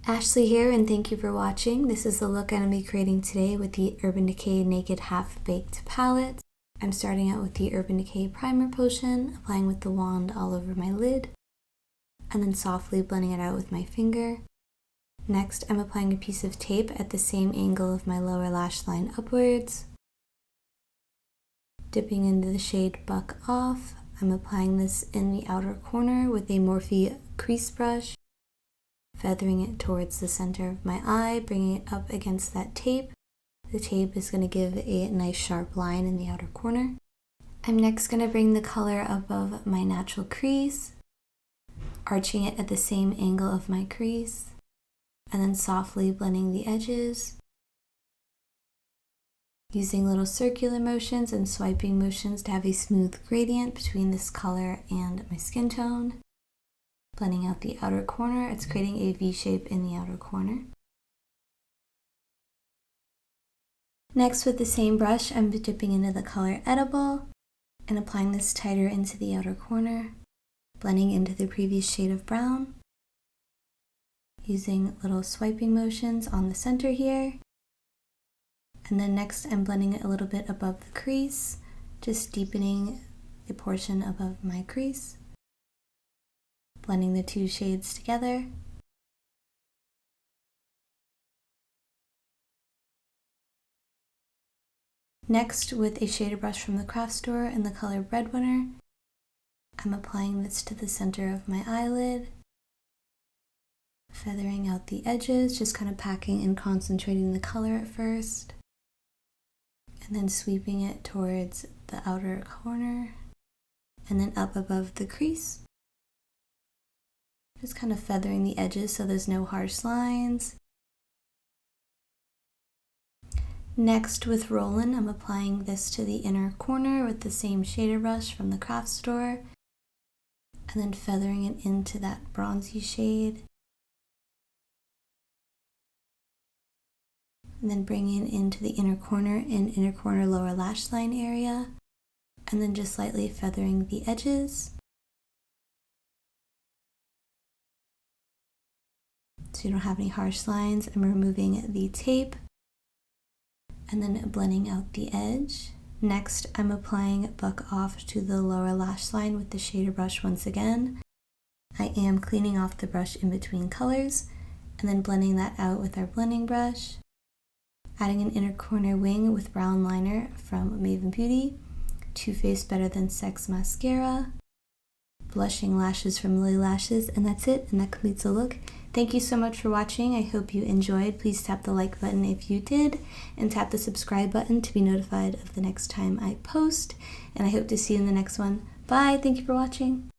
Ashley here, and thank you for watching. This is the look I'm going to be creating today with the Urban Decay Naked Half Baked palette. I'm starting out with the Urban Decay Primer Potion, applying with the wand all over my lid, and then softly blending it out with my finger. Next, I'm applying a piece of tape at the same angle of my lower lash line upwards. Dipping into the shade Buck Off, I'm applying this in the outer corner with a Morphe crease brush, feathering it towards the center of my eye, bringing it up against that tape. The tape is going to give a nice sharp line in the outer corner. I'm next going to bring the color above my natural crease, arching it at the same angle of my crease, and then softly blending the edges, using little circular motions and swiping motions to have a smooth gradient between this color and my skin tone. Blending out the outer corner, it's creating a V shape in the outer corner. Next, with the same brush, I'm dipping into the color Edible and applying this tighter into the outer corner, blending into the previous shade of brown, using little swiping motions on the center here. And then next, I'm blending it a little bit above the crease, just deepening the portion above my crease, blending the two shades together. Next, with a shader brush from the craft store in the color Breadwinner, I'm applying this to the center of my eyelid, feathering out the edges, just kind of packing and concentrating the color at first, and then sweeping it towards the outer corner, and then up above the crease. Just kind of feathering the edges so there's no harsh lines. Next, with Rollin', I'm applying this to the inner corner with the same shader brush from the craft store, and then feathering it into that bronzy shade. And then bringing it into the inner corner and inner corner lower lash line area, and then just slightly feathering the edges, so you don't have any harsh lines. I'm removing the tape and then blending out the edge. Next, I'm applying Buck Off to the lower lash line with the shader brush once again. I am cleaning off the brush in between colors and then blending that out with our blending brush. Adding an inner corner wing with brown liner from Maven Beauty, Too Faced Better Than Sex mascara, blushing lashes from Lily Lashes, and that's it, and that completes the look. Thank you so much for watching. I hope you enjoyed. Please tap the like button if you did, and tap the subscribe button to be notified of the next time I post, and I hope to see you in the next one. Bye! Thank you for watching.